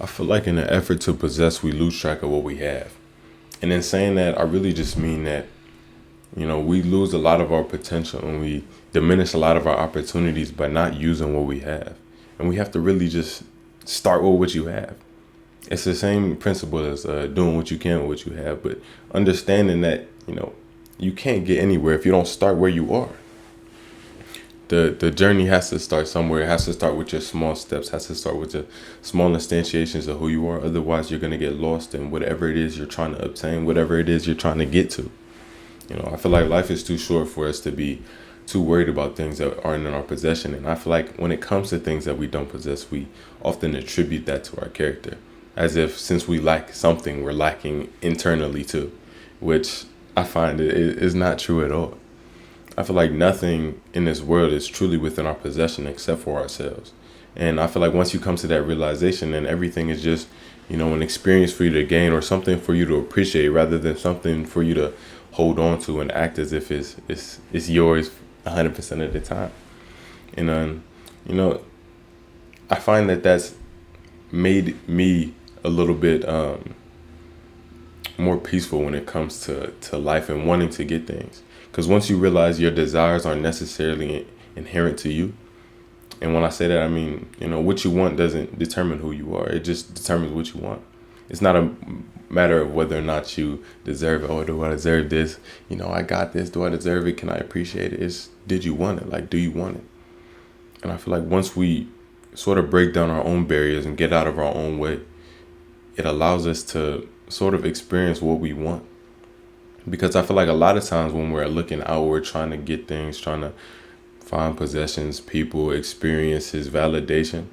I feel like in an effort to possess, we lose track of what we have. And in saying that, I really just mean that, we lose a lot of our potential and we diminish a lot of our opportunities by not using what we have. And we have to really just start with what you have. It's the same principle as doing what you can with what you have, but understanding that, you can't get anywhere if you don't start where you are. The journey has to start somewhere. It has to start with your small steps, has to start with the small instantiations of who you are. Otherwise, you're going to get lost in whatever it is you're trying to obtain, whatever it is you're trying to get to. I feel like life is too short for us to be too worried about things that aren't in our possession. And I feel like when it comes to things that we don't possess, we often attribute that to our character, as if since we lack something, we're lacking internally too, which I find is not true at all. I feel like nothing in this world is truly within our possession except for ourselves. And I feel like once you come to that realization, then everything is just, an experience for you to gain or something for you to appreciate rather than something for you to hold on to and act as if it's yours 100% of the time. And, I find that that's made me a little bit more peaceful when it comes to life and wanting to get things. Because once you realize your desires aren't necessarily inherent to you, and when I say that, I mean, what you want doesn't determine who you are. It just determines what you want. It's not a matter of whether or not you deserve it. Oh, do I deserve this? I got this. Do I deserve it? Can I appreciate it? It's, did you want it? Like, do you want it? And I feel like once we sort of break down our own barriers and get out of our own way, it allows us to sort of experience what we want. Because I feel like a lot of times when we're looking outward, trying to get things, trying to find possessions, people, experiences, validation,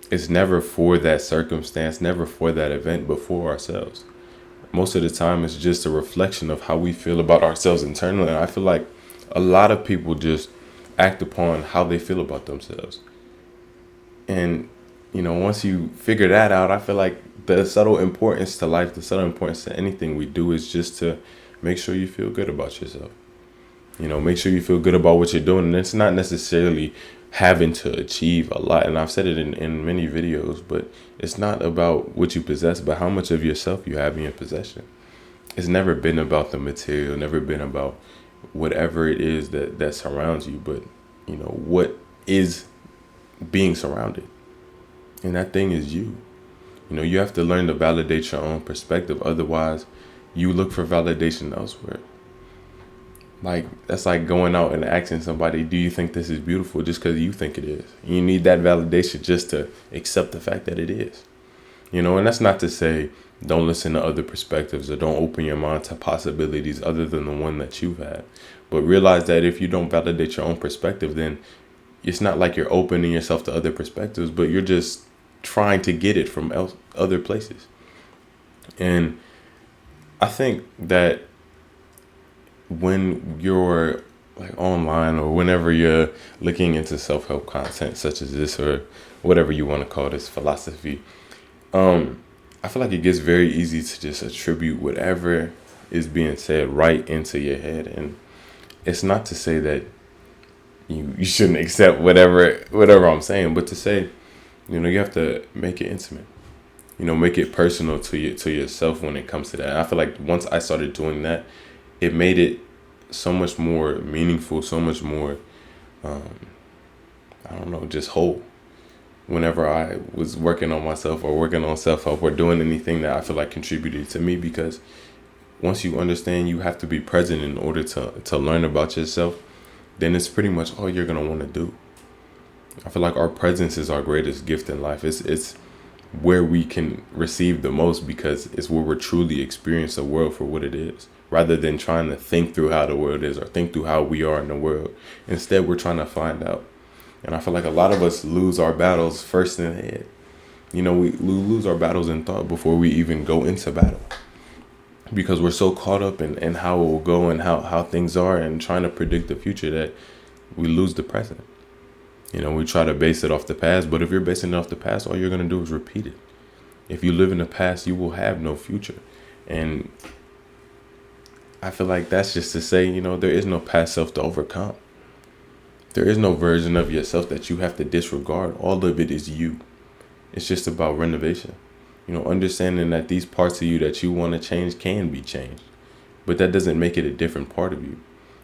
it's never for that circumstance, never for that event, but for ourselves. Most of the time, it's just a reflection of how we feel about ourselves internally. And I feel like a lot of people just act upon how they feel about themselves. And, once you figure that out, I feel like the subtle importance to life, the subtle importance to anything we do is just to make sure you feel good about yourself. Make sure you feel good about what you're doing. And it's not necessarily having to achieve a lot. And I've said it in many videos, but it's not about what you possess, but how much of yourself you have in your possession. It's never been about the material, never been about whatever it is that surrounds you, but, what is being surrounded. And that thing is you. You have to learn to validate your own perspective. Otherwise, you look for validation elsewhere. Like, that's like going out and asking somebody, do you think this is beautiful, just because you think it is? You need that validation just to accept the fact that it is. And that's not to say don't listen to other perspectives or don't open your mind to possibilities other than the one that you've had. But realize that if you don't validate your own perspective, then it's not like you're opening yourself to other perspectives, but you're just trying to get it from other places. And I think that when you're like online or whenever you're looking into self-help content such as this or whatever you want to call this philosophy, I feel like it gets very easy to just attribute whatever is being said right into your head. And it's not to say that you shouldn't accept whatever I'm saying, but to say, you have to make it intimate. Make it personal to yourself when it comes to that. And I feel like once I started doing that, it made it so much more meaningful, so much more, just whole. Whenever I was working on myself or working on self-help or doing anything that I feel like contributed to me, because once you understand you have to be present in order to learn about yourself, then it's pretty much all you're going to want to do. I feel like our presence is our greatest gift in life. It's where we can receive the most because it's where we're truly experience the world for what it is, rather than trying to think through how the world is or think through how we are in the world. Instead, we're trying to find out. And I feel like a lot of us lose our battles first in the head. We lose our battles in thought before we even go into battle, because we're so caught up in how it will go and how things are and trying to predict the future that we lose the present. We try to base it off the past, but if you're basing it off the past, all you're going to do is repeat it. If you live in the past, you will have no future. And I feel like that's just to say, there is no past self to overcome. There is no version of yourself that you have to disregard. All of it is you. It's just about renovation. Understanding that these parts of you that you want to change can be changed, but that doesn't make it a different part of you.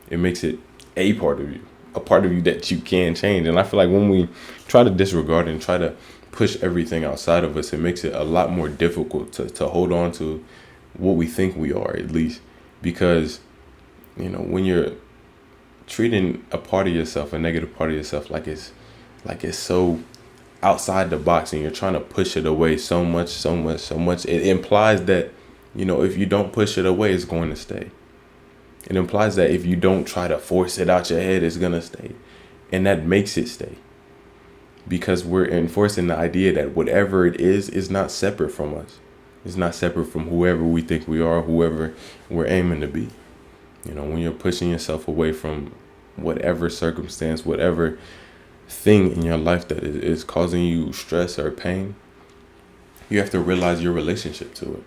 It makes it a part of you, a part of you that you can change. And I feel like when we try to disregard and try to push everything outside of us, it makes it a lot more difficult to hold on to what we think we are, at least. Because, when you're treating a part of yourself, a negative part of yourself, like it's so outside the box, and you're trying to push it away so much, it implies that, if you don't push it away, it's going to stay. It implies that if you don't try to force it out your head, it's going to stay. And that makes it stay. Because we're enforcing the idea that whatever it is not separate from us. It's not separate from whoever we think we are, whoever we're aiming to be. When you're pushing yourself away from whatever circumstance, whatever thing in your life that is causing you stress or pain, you have to realize your relationship to it.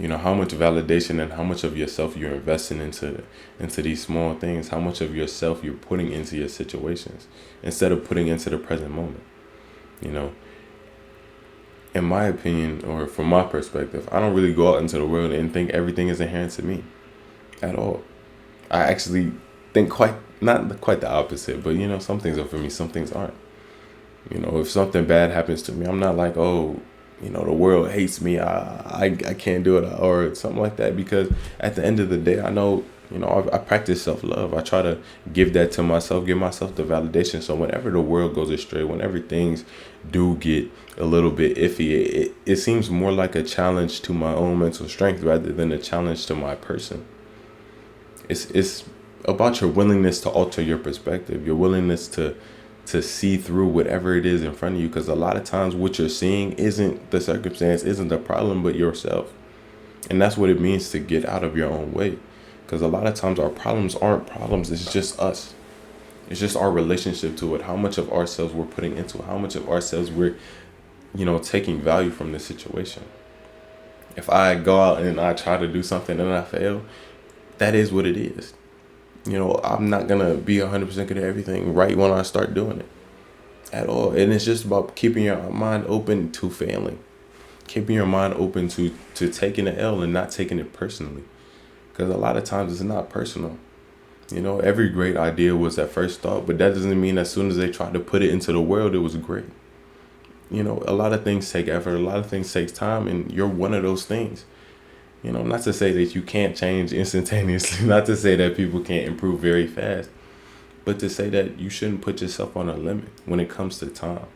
How much validation and how much of yourself you're investing into these small things, how much of yourself you're putting into your situations instead of putting into the present moment. In my opinion, or from my perspective, I don't really go out into the world and think everything is inherent to me at all. I actually think not quite the opposite, but some things are for me, some things aren't. If something bad happens to me, I'm not like, oh, the world hates me, I can't do it, or something like that. Because at the end of the day, I know, I practice self-love. I try to give that to myself, give myself the validation. So whenever the world goes astray, whenever things do get a little bit iffy, it seems more like a challenge to my own mental strength rather than a challenge to my person. It's about your willingness to alter your perspective, your willingness to see through whatever it is in front of you. Because a lot of times what you're seeing isn't the circumstance, isn't the problem, but yourself. And that's what it means to get out of your own way. Because a lot of times our problems aren't problems. It's just us. It's just our relationship to it. How much of ourselves we're putting into it. How much of ourselves we're, taking value from the situation. If I go out and I try to do something and I fail, that is what it is. I'm not going to be 100% good at everything right when I start doing it at all. And it's just about keeping your mind open to failing. Keeping your mind open to taking the L and not taking it personally. Because a lot of times it's not personal. Every great idea was at first thought, but that doesn't mean as soon as they tried to put it into the world, it was great. A lot of things take effort, a lot of things take time, and you're one of those things. Not to say that you can't change instantaneously, not to say that people can't improve very fast, but to say that you shouldn't put yourself on a limit when it comes to time.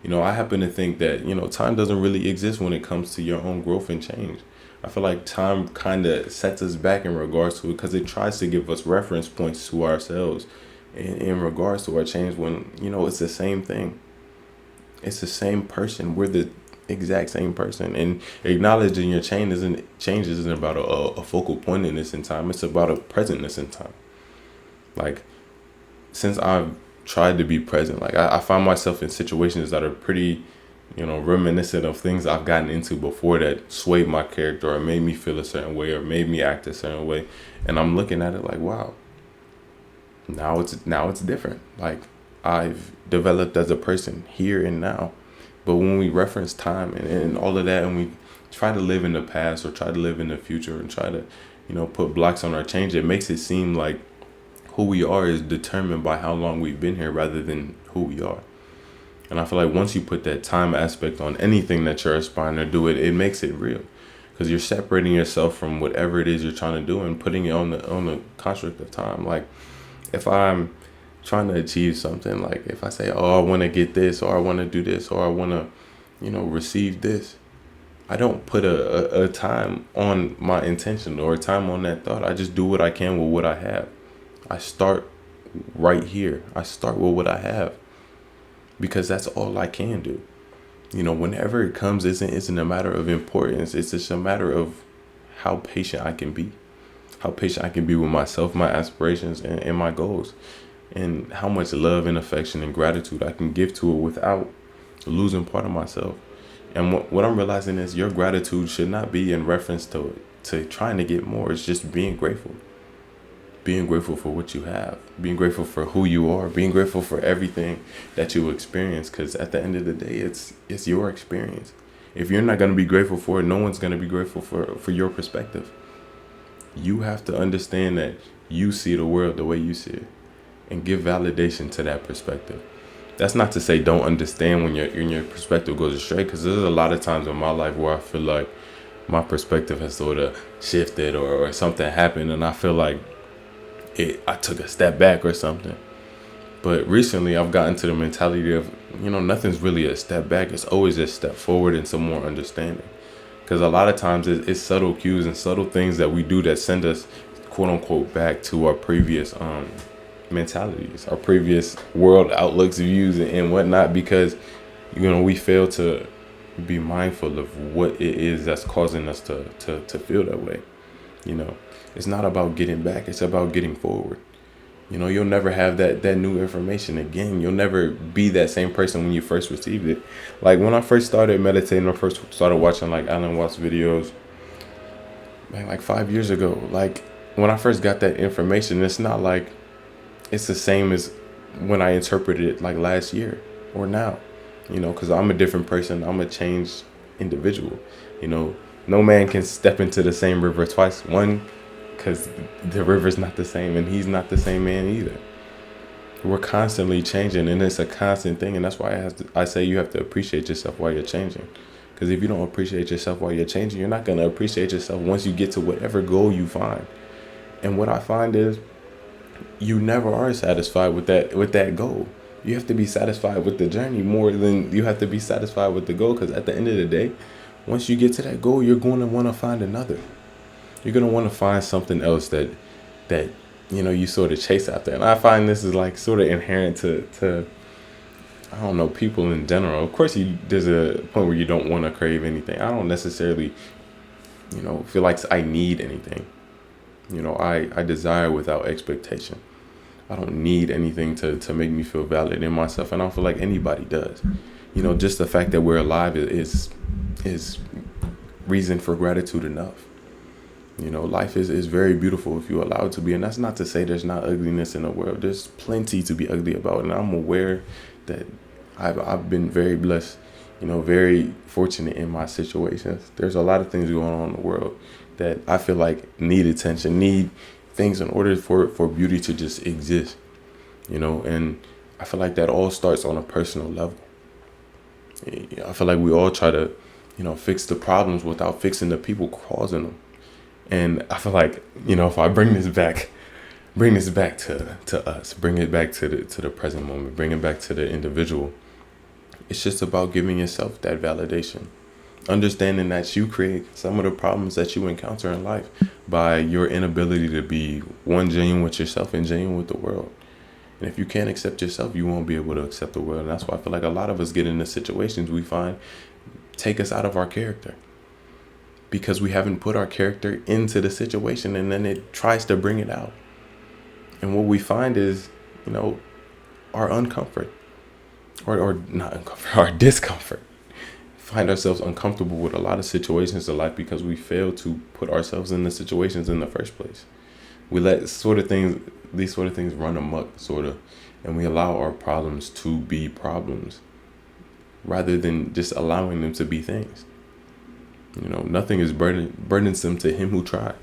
I happen to think that, time doesn't really exist when it comes to your own growth and change. I feel like time kind of sets us back in regards to it because it tries to give us reference points to ourselves in regards to our change when, it's the same thing. It's the same person. We're the exact same person. And acknowledging your change isn't about a focal point in this in time. It's about a presentness in time. Like, since I've tried to be present, like I find myself in situations that are pretty, reminiscent of things I've gotten into before that swayed my character or made me feel a certain way or made me act a certain way. And I'm looking at it like, wow, now it's different. Like, I've developed as a person here and now. But when we reference time and all of that, and we try to live in the past or try to live in the future and try to, put blocks on our change, it makes it seem like who we are is determined by how long we've been here rather than who we are. And I feel like once you put that time aspect on anything that you're aspiring to do, it makes it real. Because you're separating yourself from whatever it is you're trying to do and putting it on the construct of time. Like, if I'm trying to achieve something, like if I say, oh, I want to get this, or I want to do this, or I want to, receive this, I don't put a time on my intention or a time on that thought. I just do what I can with what I have. I start right here. I start with what I have because that's all I can do. Whenever it comes, isn't a matter of importance. It's just a matter of how patient I can be, with myself, my aspirations, and my goals. And how much love and affection and gratitude I can give to it without losing part of myself. And what I'm realizing is your gratitude should not be in reference to trying to get more. It's just being grateful. Being grateful for what you have. Being grateful for who you are. Being grateful for everything that you experience. Because at the end of the day, it's your experience. If you're not going to be grateful for it, no one's going to be grateful for your perspective. You have to understand that you see the world the way you see it and give validation to that perspective. That's not to say don't understand when your perspective goes astray, because there's a lot of times in my life where I feel like my perspective has sort of shifted, or something happened and I feel like I took a step back or something. But recently I've gotten to the mentality of, nothing's really a step back. It's always a step forward and some more understanding. Because a lot of times it's subtle cues and subtle things that we do that send us, quote unquote, back to our previous mentalities, our previous world outlooks, views, and whatnot, because we fail to be mindful of what it is that's causing us to feel that way. It's not about getting back, it's about getting forward. You'll never have that new information again. You'll never be that same person when you first received it. Like when I first started meditating, or first started watching like Alan Watts videos, man, like 5 years ago, like when I first got that information, it's not like it's the same as when I interpreted it like last year or now, because I'm a different person. I'm a changed individual. No man can step into the same river twice. One, because the river's not the same and he's not the same man either. We're constantly changing, and it's a constant thing. And that's why I say you have to appreciate yourself while you're changing. Because if you don't appreciate yourself while you're changing, you're not going to appreciate yourself once you get to whatever goal you find. And what I find is you never are satisfied with that goal. You have to be satisfied with the journey more than you have to be satisfied with the goal. Because at the end of the day, once you get to that goal, you're going to want to find another. You're going to want to find something else that you sort of chase after. And I find this is like sort of inherent to I don't know, people in general. Of course, there's a point where you don't want to crave anything. I don't necessarily, feel like I need anything. I desire without expectation. I don't need anything to make me feel valid in myself. And I don't feel like anybody does. Just the fact that we're alive is reason for gratitude enough. Life is very beautiful if you allow it to be. And that's not to say there's not ugliness in the world. There's plenty to be ugly about. And I'm aware that I've been very blessed, very fortunate in my situations. There's a lot of things going on in the world that I feel like need attention, need things in order for beauty to just exist, and I feel like that all starts on a personal level. I feel like we all try to, fix the problems without fixing the people causing them. And I feel like, if I bring this back to us, bring it back to the present moment, bring it back to the individual. It's just about giving yourself that validation, understanding that you create some of the problems that you encounter in life by your inability to be genuine with yourself and genuine with the world. And if you can't accept yourself, you won't be able to accept the world. And that's why I feel like a lot of us get into situations we find take us out of our character, because we haven't put our character into the situation, and then it tries to bring it out. And what we find is, our uncomfort, or not uncomfort, our discomfort. Find ourselves uncomfortable with a lot of situations in life because we fail to put ourselves in the situations in the first place. We let these sort of things run amok, and we allow our problems to be problems rather than just allowing them to be things. Nothing is burdensome to him who tries.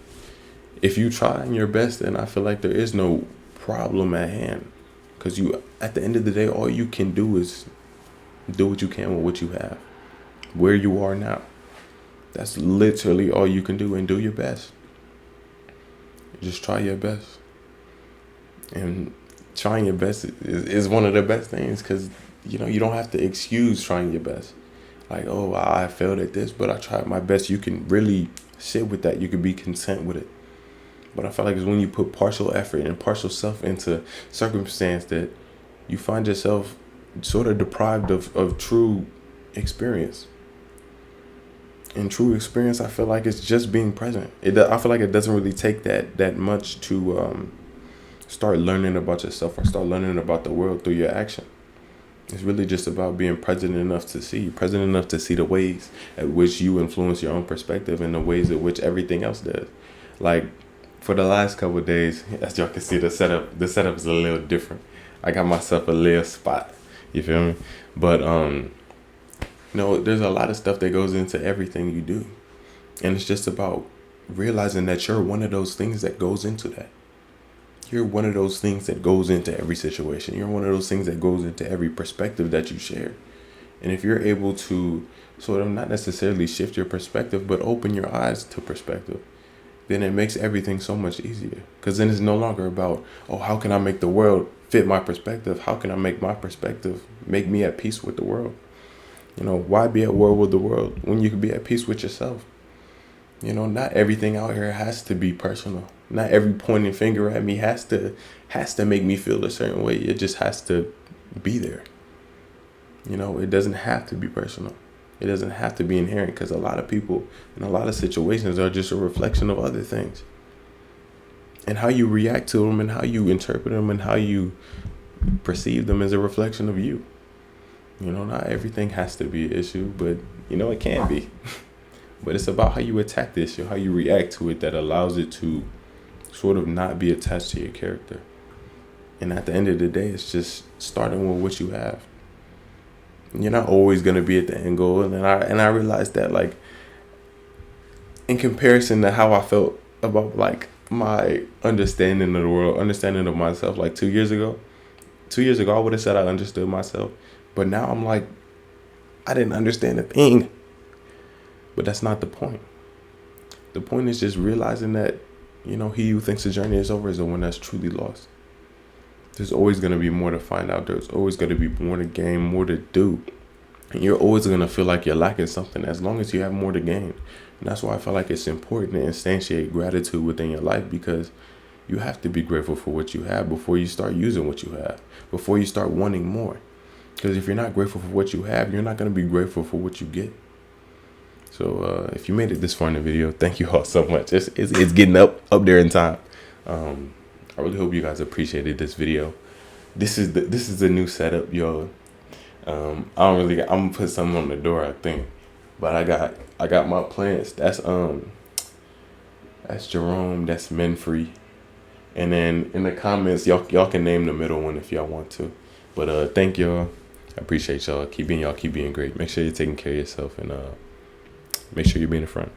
If you try your best, then I feel like there is no problem at hand. Because at the end of the day, all you can do is do what you can with what you have, where you are now. That's literally all you can do, and do your best. Just try your best. And trying your best is one of the best things, because, you don't have to excuse trying your best. Like, oh, I failed at this, but I tried my best. You can really sit with that. You can be content with it. But I feel like it's when you put partial effort and partial self into circumstance that you find yourself sort of deprived of true experience. And true experience, I feel like it's just being present. I feel like it doesn't really take that much to start learning about yourself or start learning about the world through your action. It's really just about being present enough to see the ways at which you influence your own perspective and the ways at which everything else does. Like, for the last couple of days, as y'all can see, the setup is a little different. I got myself a little spot, you feel me? But There's a lot of stuff that goes into everything you do. And it's just about realizing that you're one of those things that goes into that. You're one of those things that goes into every situation. You're one of those things that goes into every perspective that you share. And if you're able to sort of not necessarily shift your perspective, but open your eyes to perspective, then it makes everything so much easier. Because then it's no longer about, oh, how can I make the world fit my perspective? How can I make my perspective make me at peace with the world? Why be at war with the world when you can be at peace with yourself? Not everything out here has to be personal. Not every pointing finger at me has to make me feel a certain way. It just has to be there. It doesn't have to be personal. It doesn't have to be inherent, because a lot of people in a lot of situations are just a reflection of other things. And how you react to them and how you interpret them and how you perceive them is a reflection of you. Not everything has to be an issue, but it can be. But it's about how you attack the issue, how you react to it, that allows it to sort of not be attached to your character. And at the end of the day, it's just starting with what you have. You're not always going to be at the end goal. And I realized that, like, in comparison to how I felt about, like, my understanding of the world, understanding of myself, like 2 years ago, I would have said I understood myself. But now I'm like, I didn't understand a thing. But that's not the point. The point is just realizing that, he who thinks the journey is over is the one that's truly lost. There's always going to be more to find out. There's always going to be more to gain, more to do. And you're always going to feel like you're lacking something as long as you have more to gain. And that's why I feel like it's important to instantiate gratitude within your life, because you have to be grateful for what you have before you start using what you have, before you start wanting more. Because if you're not grateful for what you have, you're not going to be grateful for what you get. So if you made it this far in the video, thank you all so much. It's getting up there in time. I really hope you guys appreciated this video. This is the new setup, yo. I'm gonna put something on the door, I think. But I got my plants. That's Jerome, that's Menfrey. And then in the comments, y'all can name the middle one if y'all want to. But thank y'all. I appreciate y'all. Keep being great. Make sure you're taking care of yourself, and make sure you're being in front.